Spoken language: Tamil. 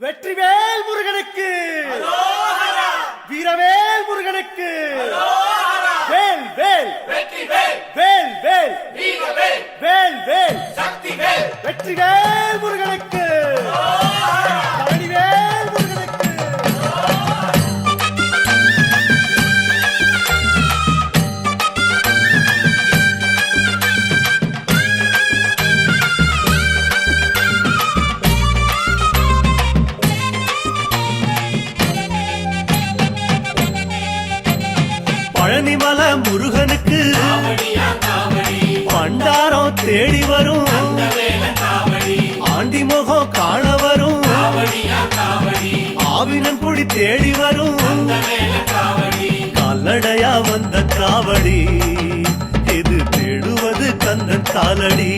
வெற்றிவேல் முருகனுக்கு, வீரவேல் முருகனுக்கு, வேல் வேல் வேல் வேல் வேல் வேல் வெற்றிவேல் முருகனுக்கு, பழனிவேல் முருகனுக்கு. பழனிமலை முருகனுக்கு பண்டாரம் தேடி வரும், ஆண்டி முகம் காண வரும், ஆவினங்குடி தேடி வரும், கால்நடையா வந்த காவடி இது தேடுவது கந்தன் காலடி.